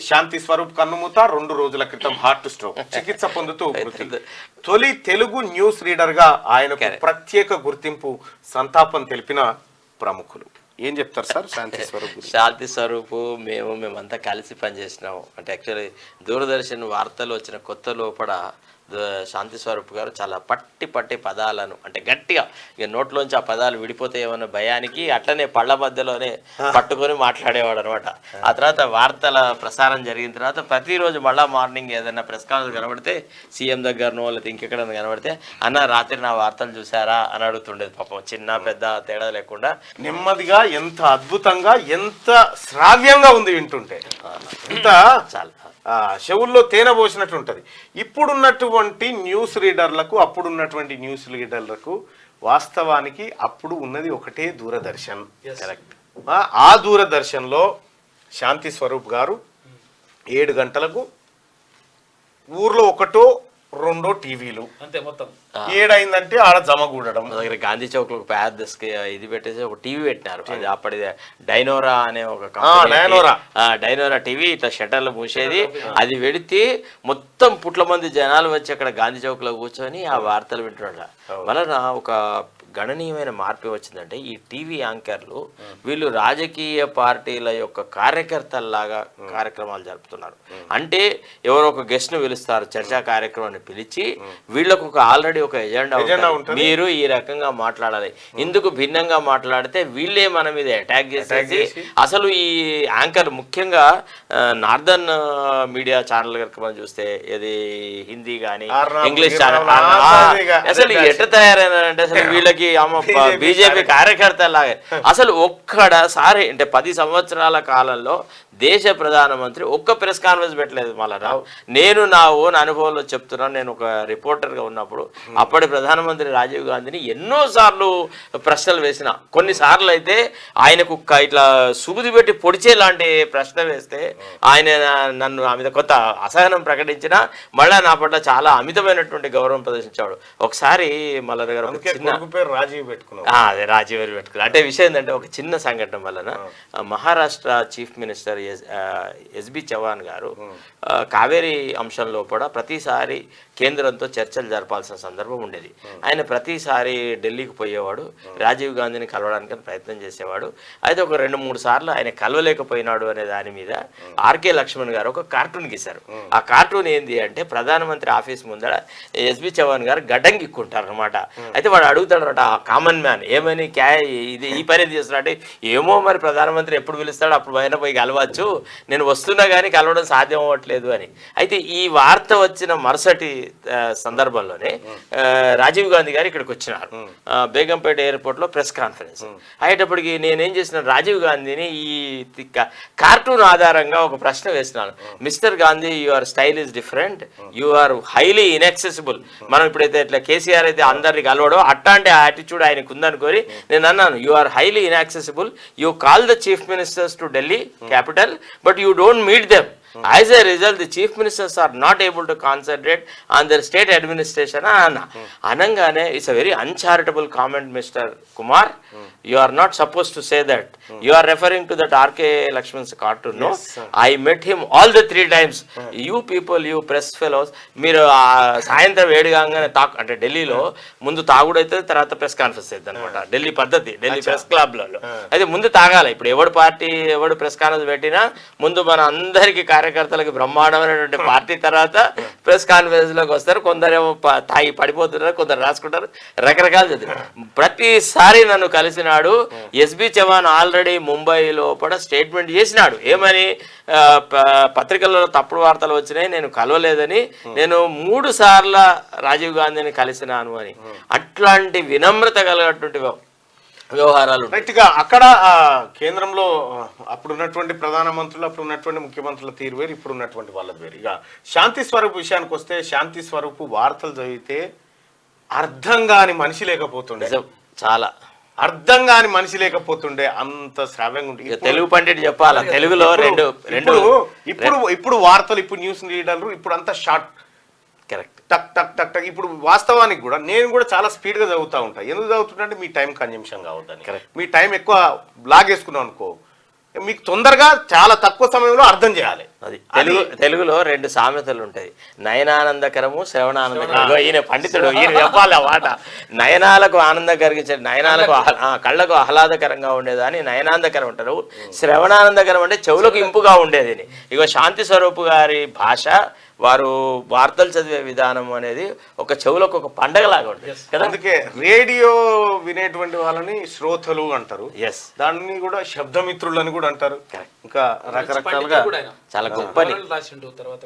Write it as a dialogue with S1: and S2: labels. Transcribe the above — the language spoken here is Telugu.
S1: శాంతి స్వరూప్ కన్నుమూత 2 రోజుల క్రితం హార్ట్ స్ట్రోక్ చికిత్స పొందుతూ మృతి. తొలి తెలుగు న్యూస్ రీడర్ గా ఆయనకు ప్రత్యేక గుర్తింపు సంతాపం తెలిపిన ప్రముఖులు. ఏం చెప్తారు సార్ శాంతి స్వరూప్?
S2: శాంతి స్వరూప్ మేమంతా కలిసి పనిచేసినాము. అంటే యాక్చువల్లీ దూరదర్శన్ వార్తలు వచ్చిన కొత్త లోపల శాంతి స్వరూప్ గారు చాలా పట్టి పదాలను అంటే గట్టిగా ఇక నోట్లోంచి ఆ పదాలు విడిపోతే ఏమన్నా భయానికి అట్లనే పళ్ళ మధ్యలోనే పట్టుకొని మాట్లాడేవాడు అనమాట. ఆ తర్వాత వార్తల ప్రసారం జరిగిన తర్వాత ప్రతిరోజు మళ్ళా మార్నింగ్ ఏదైనా ప్రెస్ కాన్ఫరెన్స్ కనబడితే సీఎం దగ్గరనో లేకపోతే ఇంకెక్కడైనా కనబడితే అన్న రాత్రి నా వార్తలు చూసారా అని అడుగుతుండేది. పాపం చిన్న పెద్ద తేడా లేకుండా
S1: నెమ్మదిగా ఎంత అద్భుతంగా ఎంత శ్రావ్యంగా ఉంది వింటుంటే, ఇంత చాలా చెవుల్లో తేనె పోసినట్టు ఉంటుంది. ఇప్పుడున్నటువంటి న్యూస్ రీడర్లకు అప్పుడున్నటువంటి న్యూస్ రీడర్లకు వాస్తవానికి అప్పుడు ఉన్నది ఒకటే దూరదర్శన్. కరెక్ట్. ఆ దూరదర్శన్లో శాంతి స్వరూప్ గారు 7 గంటలకు ఊర్లో 1 2 టీవీలు అంతే, మొత్తం 7 అయిందంటే ఆడ జమగూడడం.
S2: దగ్గర గాంధీ చౌక్ లో పెద్ద ఇది పెట్టేసి ఒక టీవీ పెట్టినారు. అది అప్పటి డైనోరా అనే ఒక డైనోరా టీవీ ఇట్లా షట్టర్లు మూసేది. అది పెడితే మొత్తం పుట్ల మంది జనాలు వచ్చి అక్కడ గాంధీ చౌక్ లో కూర్చొని ఆ వార్తలు వింటున్నాడు. వలన ఒక గణనీయమైన మార్పు వచ్చిందంటే ఈ టీవీ యాంకర్లు వీళ్ళు రాజకీయ పార్టీల యొక్క కార్యకర్తల్లాగా కార్యక్రమాలు జరుపుతున్నారు. అంటే ఎవరో ఒక గెస్ట్ ను పిలుస్తారు, చర్చా కార్యక్రమాన్ని పిలిచి వీళ్ళకు ఒక ఆల్రెడీ ఒక ఎజెండా ఉంటుంది, మీరు ఈ రకంగా మాట్లాడాలి, ఇందుకు భిన్నంగా మాట్లాడితే వీళ్ళే మన మీద అటాక్ చేసేసి అసలు ఈ యాంకర్ ముఖ్యంగా నార్దర్న్ మీడియా ఛానల్ కనుక మనం చూస్తే ఇది హిందీ కానీ ఇంగ్లీష్ ఛానల్ అసలు ఎట్లా తయారైనారంటే అసలు వీళ్ళకి బీజేపీ కార్యకర్త లాగా అసలు ఒక్కడసారి అంటే 10 సంవత్సరాల కాలంలో దేశ ప్రధానమంత్రి ఒక్క ప్రెస్ కాన్ఫరెన్స్ పెట్టలేదు. మళ్ళా నేను నా ఓన్ అనుభవంలో చెప్తున్నాను. నేను ఒక రిపోర్టర్గా ఉన్నప్పుడు అప్పటి ప్రధానమంత్రి రాజీవ్ గాంధీని ఎన్నోసార్లు ప్రశ్నలు వేసిన, కొన్నిసార్లు అయితే ఆయనకు ఇట్లా సూది పెట్టి పొడిచే లాంటి ప్రశ్న వేస్తే ఆయన నన్ను ఆ మీద కొంత అసహనం ప్రకటించిన మళ్ళా నా పట్ల చాలా అమితమైనటువంటి గౌరవం ప్రదర్శించాడు. ఒకసారి మల్లన్న గారు
S1: రాజీవ్ పెట్టుకున్నాం.
S2: అదే రాజీవ్ పెట్టుకున్నాం. అంటే విషయం ఏంటంటే ఒక చిన్న సంఘటన వలన Maharashtra chief minister SB Chavan గారు కావేరీ అంశంలో కూడా ప్రతిసారి కేంద్రంతో చర్చలు జరపాల్సిన సందర్భం ఉండేది. ఆయన ప్రతిసారి ఢిల్లీకి పోయేవాడు, రాజీవ్ గాంధీని కలవడానికి ప్రయత్నం చేసేవాడు. అయితే ఒక 2-3 సార్లు ఆయన కలవలేకపోయినాడు అనే దాని మీద ఆర్కే లక్ష్మణ్ గారు ఒక కార్టూన్ గీశారు. ఆ కార్టూన్ ఏంది అంటే ప్రధానమంత్రి ఆఫీస్ ముందర ఎస్బి చవాన్ గారు గడ్డంగిక్కుంటారు అనమాట. అయితే వాడు అడుగుతాడనమాట ఆ కామన్ మ్యాన్ ఏమని ఇది ఈ పని చేస్తున్నాడు, ఏమో మరి ప్రధానమంత్రి ఎప్పుడు పిలుస్తాడు అప్పుడు పైన పోయి కలవచ్చు, నేను వస్తున్నా కానీ కలవడం సాధ్యం అవ్వట్లేదు అని. అయితే ఈ వార్త వచ్చిన మరుసటి సందర్భంలోనే రాజీవ్ గాంధీ గారు ఇక్కడికి వచ్చినారు. బేగంపేట ఎయిర్పోర్ట్ లో ప్రెస్ కాన్ఫరెన్స్ అయ్యేటప్పటికి నేనేం చేసిన రాజీవ్ గాంధీని ఈ కార్టూన్ ఆధారంగా ఒక ప్రశ్న వేసినాను. Mister Gandhi, your style is different, you are highly inaccessible. మనం ఇప్పుడైతే ఇట్లా కేసీఆర్ అయితే అందరినీ కలవడం అట్లాంటి యాటిట్యూడ్ ఆయనకు ఉందనుకోని నేను అన్నాను, you are highly inaccessible, you call the chief ministers to Delhi capital, but you don't meet them. As a result, the chief ministers are not able to concentrate on their state administration. Anangane, it's a very uncharitable comment, Mr. Kumar. You are not supposed to say that. You are referring to that R.K. Lakshman's cartoon, no? Yes, I met him all the 3 times. You people, you press fellows, మీరు సాయంత్రం 7 కాగానే అంటే ఢిల్లీలో ముందు తాగుడైతే తర్వాత ప్రెస్ కాన్ఫరెన్స్ అవుతుంది అనమాట. ఢిల్లీ పద్ధతి, ఢిల్లీ ప్రెస్ క్లబ్లలో అయితే ముందు తాగాలి. ఇప్పుడు ఎవడు పార్టీ ఎవడు ప్రెస్ కాన్ఫరెన్స్ పెట్టినా ముందు మన అందరికీ కార్యకర్తలకు బ్రహ్మాండమైనటువంటి పార్టీ తర్వాత ప్రెస్ కాన్ఫరెన్స్ లోకి వస్తారు. కొందరేమో తాగి పడిపోతున్నారు, కొందరు రాసుకుంటారు, రకరకాలు చదివారు. ప్రతిసారి నన్ను కలిసినాడు. ఎస్బి చవాన్ ఆల్రెడీ ముంబై లోపల స్టేట్మెంట్ చేసినాడు. ఏమని? పత్రికల్లో తప్పుడు వార్తలు వచ్చినాయి, నేను కలవలేదని, నేను 3 సార్లు రాజీవ్ గాంధీని కలిసినాను అని. అట్లాంటి వినమ్రత కలిగినటువంటి వ్యవహారాలు
S1: రైట్గా అక్కడ కేంద్రంలో అప్పుడున్నటువంటి ప్రధానమంత్రులు అప్పుడున్నటువంటి ముఖ్యమంత్రుల తీరు వేరు, ఇప్పుడు ఉన్నటువంటి వాళ్ళది వేరు. ఇక శాంతి స్వరూప్ విషయానికి వస్తే శాంతి స్వరూప్ వార్తలు చదివితే అర్థం కాని మనిషి లేకపోతుండే,
S2: చాలా
S1: అర్థం కాని మనిషి లేకపోతుండే, అంత శ్రావ్యంగా ఉంటుంది.
S2: తెలుగు పండిట్ చెప్పాలా, తెలుగులో
S1: ఇప్పుడు వార్తలు, ఇప్పుడు న్యూస్ రీడర్లు ఇప్పుడు అంతా షార్ట్, కరెక్ట్, టక్ టక్ టక్ టక్. ఇప్పుడు వాస్తవానికి కూడా నేను కూడా చాలా స్పీడ్గా చదువుతూ ఉంటాను. ఎందుకు చదువుతుంటే అంటే మీ టైం కన్జంప్షన్ కావద్దని. మీ టైం ఎక్కువ బ్లాగ్ వేసుకున్నాం అనుకో, మీకు తొందరగా చాలా తక్కువ సమయంలో అర్థం చేయాలి.
S2: అది తెలుగులో 2 సామెతలు ఉంటాయి, నయనానందకరము, శ్రవణానందకరము. ఈయన పండితుడు, ఈయన చెప్పాలి ఆ మాట. నయనాలకు ఆనందం కలిగించే, నయనాలకు కళ్ళకు ఆహ్లాదకరంగా ఉండేదాన్ని నయనానందకరం అంటారు. శ్రవణానందకరం అంటే చెవులకు ఇంపుగా ఉండేది. ఇగో శాంతి స్వరూప్ గారి భాష, వారు వార్తలు చదివే విధానం అనేది ఒక చెవులకు ఒక పండగలాగా ఉంటుంది కదా.
S1: అందుకే రేడియో వినేటువంటి వాళ్ళని శ్రోతలు అంటారు.
S2: ఎస్,
S1: దాన్ని కూడా శబ్దమిత్రులు అని కూడా అంటారు. ఇంకా రకరకాలుగా
S2: చాలా గొప్పని
S3: రాసిండు తర్వాత